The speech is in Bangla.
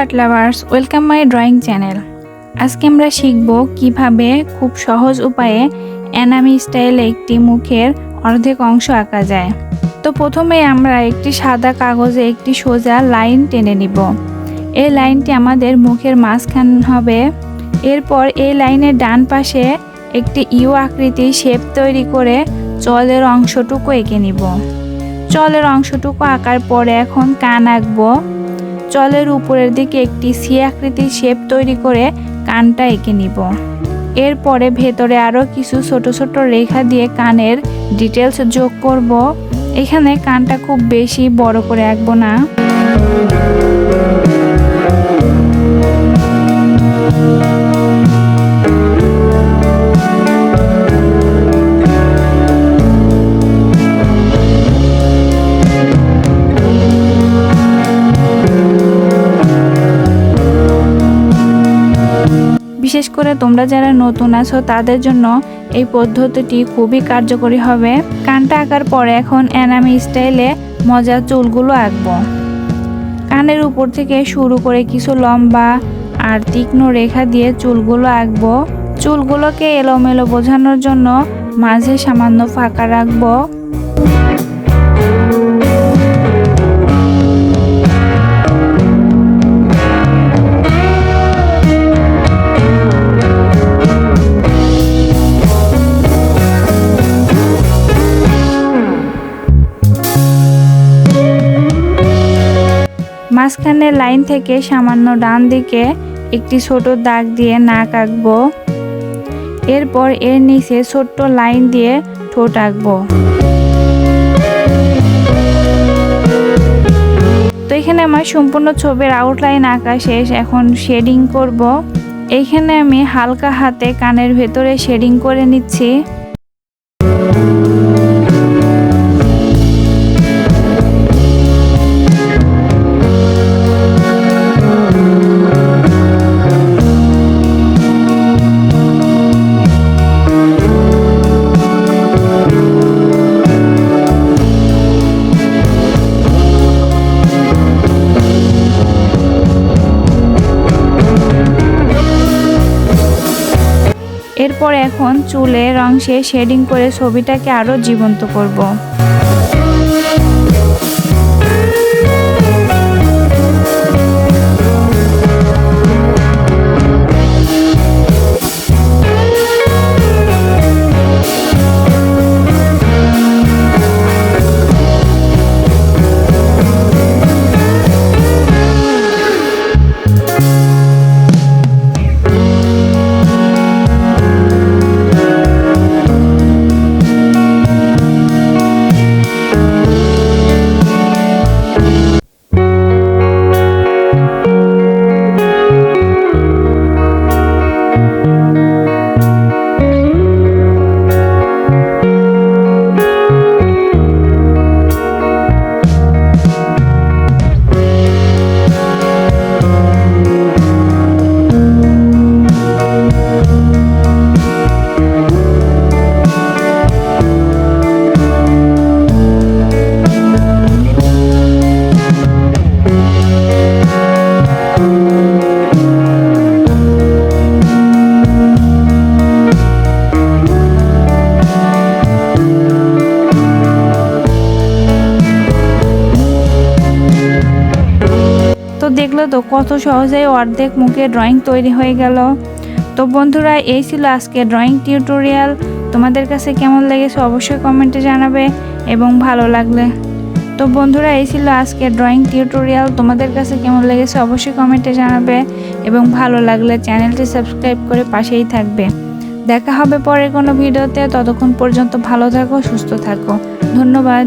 Art lovers, welcome my drawing channel. আজকে আমরা শিখব কিভাবে খুব সহজ উপায়ে এনামি স্টাইলে একটি মুখের অর্ধেক অংশ আঁকা যায়। তো প্রথমে আমরা একটি সাদা কাগজে একটি সোজা লাইন টেনে নিব। এই লাইনটি আমাদের মুখের মাঝখান হবে। এরপর এই লাইনের ডান পাশে একটি ইউ আকৃতির শেপ তৈরি করে চলের অংশটুকু এঁকে নিব। চলের অংশটুকু আঁকার পরে এখন কান আঁকবো। চলের উপরের দিকে একটি সি আকৃতির শেপ তৈরি করে কানটা এঁকে নিব। এরপরে ভেতরে আরও কিছু ছোট ছোট রেখা দিয়ে কানের ডিটেলস যোগ করব। এখানে কানটা খুব বেশি বড় করে আঁকবো না। বিশেষ করে তোমরা যারা নতুন আছো তাদের জন্য এই পদ্ধতিটি খুবই কার্যকরী হবে। কানটা আঁকার পরে এখন এনামি স্টাইলে মজার চুলগুলো আঁকবো। কানের উপর থেকে শুরু করে কিছু লম্বা আর তীক্ষ্ণ রেখা দিয়ে চুলগুলো আঁকবো। চুলগুলোকে এলোমেলো বোঝানোর জন্য মাঝে সামান্য ফাঁকা রাখবো। মাঝখানের লাইন থেকে সামান্য ডান দিকে একটি ছোট দাগ দিয়ে নাক আঁকবো। এরপর এর নিচে ছোট্ট লাইন দিয়ে ঠোঁট আঁকবো। তো এখানে আমার সম্পূর্ণ ছবির আউটলাইন আঁকা শেষ। এখন শেডিং করব। এইখানে আমি হালকা হাতে কানের ভেতরে শেডিং করে নিচ্ছি। এরপর এখন চুলের অংশে শেডিং করে ছবিটাকে আরো জীবন্ত করব। দেখলো তো কত সহজেই অর্ধেক মুখে ড্রয়িং তৈরি হয়ে গেল। তো বন্ধুরা, এই ছিল আজকে ড্রয়িং টিউটোরিয়াল। তোমাদের কাছে কেমন লেগেছে অবশ্যই কমেন্টে জানাবে এবং ভালো লাগলে। তো বন্ধুরা, এই ছিল আজকে ড্রয়িং টিউটোরিয়াল। তোমাদের কাছে কেমন লেগেছে অবশ্যই কমেন্টে জানাবে এবং ভালো লাগলে চ্যানেলটি সাবস্ক্রাইব করে পাশেই থাকবে। দেখা হবে পরের কোনো ভিডিওতে। ততক্ষণ পর্যন্ত ভালো থাকো, সুস্থ থাকো। ধন্যবাদ।